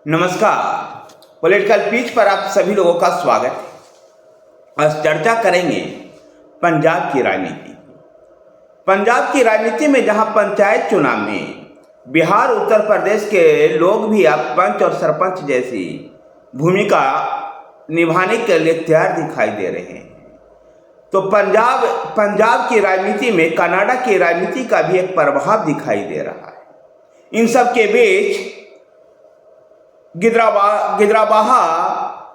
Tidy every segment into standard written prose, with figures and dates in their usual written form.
नमस्कार। Political pitch पर आप सभी लोगों का स्वागत है। आज चर्चा करेंगे पंजाब की राजनीति। पंजाब की राजनीति में जहां पंचायत चुनाव में बिहार उत्तर प्रदेश के लोग भी अब पंच और सरपंच जैसी भूमिका निभाने के लिए तैयार दिखाई दे रहे हैं, तो पंजाब की राजनीति में कनाडा की राजनीति का भी एक प्रभाव दिखाई दे रहा है। इन सब के बीच गिद्राबाहा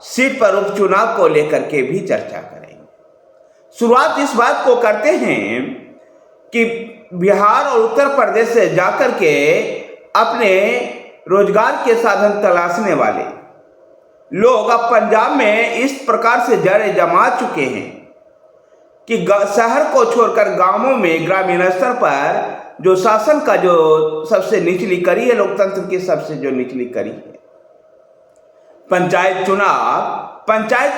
सीट पर उपचुनाव को लेकर के भी चर्चा करेंगे। शुरुआत इस बात को करते हैं कि बिहार और उत्तर प्रदेश से जाकर के अपने रोजगार के साधन तलाशने वाले लोग अब पंजाब में इस प्रकार से जड़ें जमा चुके हैं कि शहर को छोड़कर गांवों में ग्रामीण स्तर पर जो शासन का जो सबसे निचली कड़ी है, लोकतंत्र की सबसे जो निचली कड़ी है, पंचायत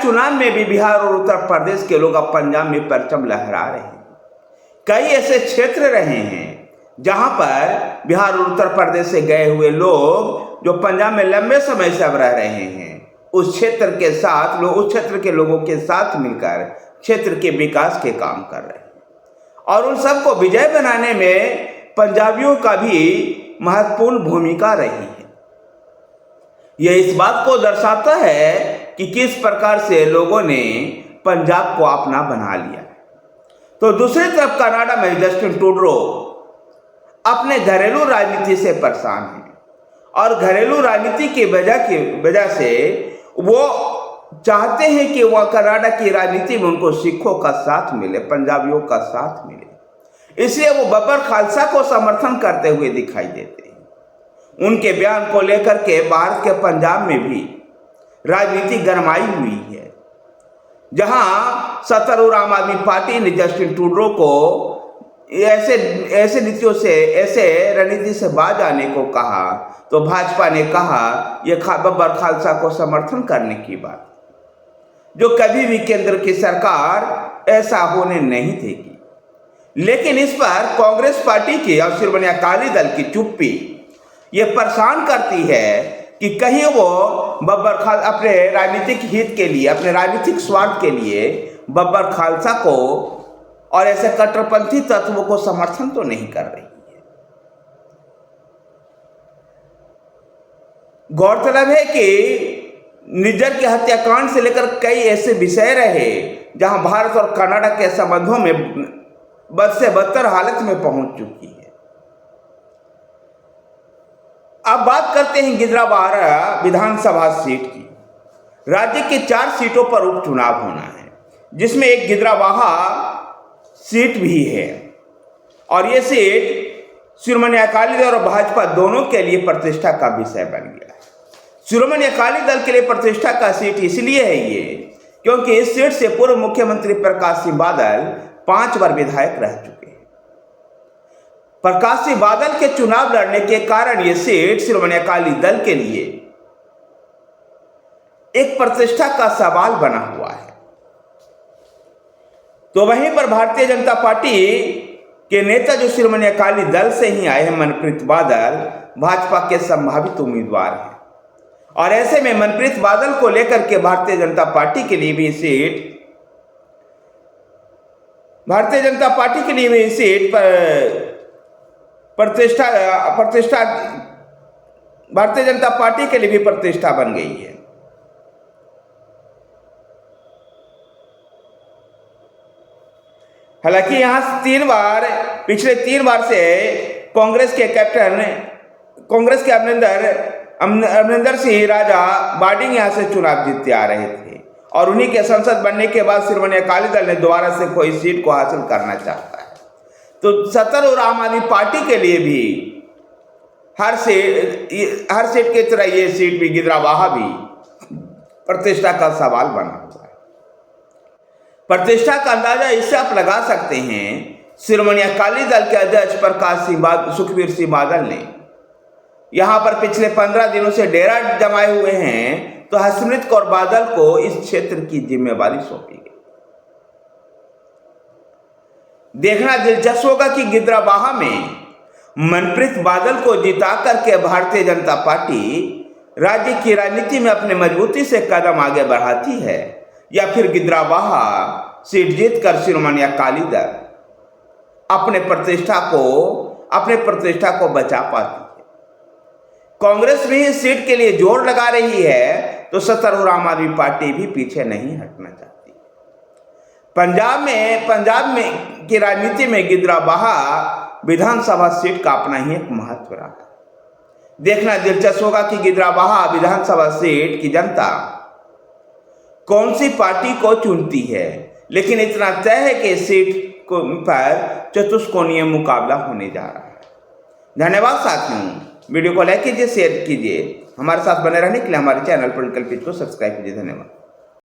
चुनाव में भी बिहार और उत्तर प्रदेश के लोग अब पंजाब में परचम लहरा रहे हैं। कई ऐसे क्षेत्र रहे हैं जहां पर बिहार और उत्तर प्रदेश से गए हुए लोग जो पंजाब में लंबे समय से अब रह रहे हैं, उस क्षेत्र के लोगों के साथ मिलकर क्षेत्र के विकास के काम कर रहे हैं और उन सबको विजय बनाने में पंजाबियों का भी महत्वपूर्ण भूमिका रही है। यह इस बात को दर्शाता है कि किस प्रकार से लोगों ने पंजाब को अपना बना लिया। तो दूसरी तरफ कनाडा में जस्टिन ट्रूडो अपने घरेलू राजनीति से परेशान हैं और घरेलू राजनीति की वजह से वो चाहते हैं कि वह कनाडा की राजनीति में उनको सिखों का साथ मिले, पंजाबियों का साथ मिले। इसलिए वो बब्बर खालसा को समर्थन करते हुए दिखाई देते हैं। उनके बयान को लेकर के भारत के पंजाब में भी राजनीति गरमाई हुई है, जहां सत्तारूढ़ आम आदमी पार्टी ने जस्टिन ट्रूडो को ऐसे रणनीति से बाज आने को कहा, तो भाजपा ने कहा यह बब्बर खालसा को समर्थन करने की बात, जो कभी भी केंद्र की सरकार ऐसा होने नहीं देगी। लेकिन इस पर कांग्रेस पार्टी की और शिरोमणि अकाली दल की चुप्पी ये परेशान करती है कि कहीं वो बब्बर खालसा अपने राजनीतिक हित के लिए, अपने राजनीतिक स्वार्थ के लिए बब्बर खालसा को और ऐसे कट्टरपंथी तत्वों को समर्थन तो नहीं कर रही है। गौरतलब है कि निज्जर के हत्याकांड से लेकर कई ऐसे विषय रहे जहां भारत और कनाडा के संबंधों में बद से बदतर हालत में पहुंच चुकी है। अब बात करते हैं गिद्राबाहा विधानसभा सीट की। राज्य के 4 सीटों पर उपचुनाव होना है, जिसमें एक गिद्राबाहा सीट भी है और ये सीट शिरोमणि अकाली दल और भाजपा दोनों के लिए प्रतिष्ठा का विषय बन गया है। शिरोमणि अकाली दल के लिए प्रतिष्ठा का सीट इसलिए है ये क्योंकि इस सीट से पूर्व मुख्यमंत्री प्रकाश सिंह बादल 5 बार विधायक रह चुके हैं। प्रकाश सिंह बादल के चुनाव लड़ने के कारण यह सीट शिरोमणि अकाली दल के लिए एक प्रतिष्ठा का सवाल बना हुआ है। तो वहीं पर भारतीय जनता पार्टी के नेता जो शिरोमणि अकाली दल से ही आए हैं, मनप्रीत बादल, भाजपा के संभावित उम्मीदवार हैं और ऐसे में मनप्रीत बादल को लेकर के भारतीय जनता पार्टी के लिए भी सीट भारतीय जनता पार्टी के लिए भी प्रतिष्ठा बन गई है। हालांकि यहां पिछले 3 बार से कांग्रेस के अमरिंदर सिंह राजा बाडिंग यहां से चुनाव जीतते आ रहे थे और उन्हीं के संसद बनने के बाद शिरोमणि अकाली दल ने दोबारा से कोई सीट को हासिल करना चाहता है। तो सत्तारूढ़ आम आदमी पार्टी के लिए भी हर सीट की तरह ये सीट भी गिद्राबाहा भी प्रतिष्ठा का सवाल बना हुआ है। प्रतिष्ठा का अंदाजा इससे आप लगा सकते हैं, शिरोमणि अकाली दल के अध्यक्ष सुखबीर सिंह बादल ने यहां पर पिछले 15 दिनों से डेरा जमाए हुए हैं, तो हरसिमरत कौर बादल को इस क्षेत्र की जिम्मेवारी सौंपी गई। देखना दिलचस्प होगा कि गिद्राबाहा में मनप्रीत बादल को जिता करके भारतीय जनता पार्टी राज्य की राजनीति में अपने मजबूती से कदम आगे बढ़ाती है या फिर गिद्राबाहा सीट जीतकर शिरोमणि अकाली दल अपने प्रतिष्ठा को बचा पाती है। कांग्रेस भी इस सीट के लिए जोर लगा रही है तो सत्तारूढ़ आम आदमी पार्टी भी पीछे नहीं हटना चाहती। पंजाब में की राजनीति में गिद्राबाहा विधानसभा सीट का अपना ही एक महत्व रहा। देखना दिलचस्प होगा कि गिद्राबाहा विधानसभा सीट की जनता कौन सी पार्टी को चुनती है, लेकिन इतना तय है कि इस सीट पर चतुष्कोणीय मुकाबला होने जा रहा है। धन्यवाद साथियों, वीडियो को लाइक कीजिए, शेयर कीजिए, हमारे साथ बने रहने के लिए हमारे चैनल पॉलिटिकल पिच को सब्सक्राइब कीजिए। धन्यवाद।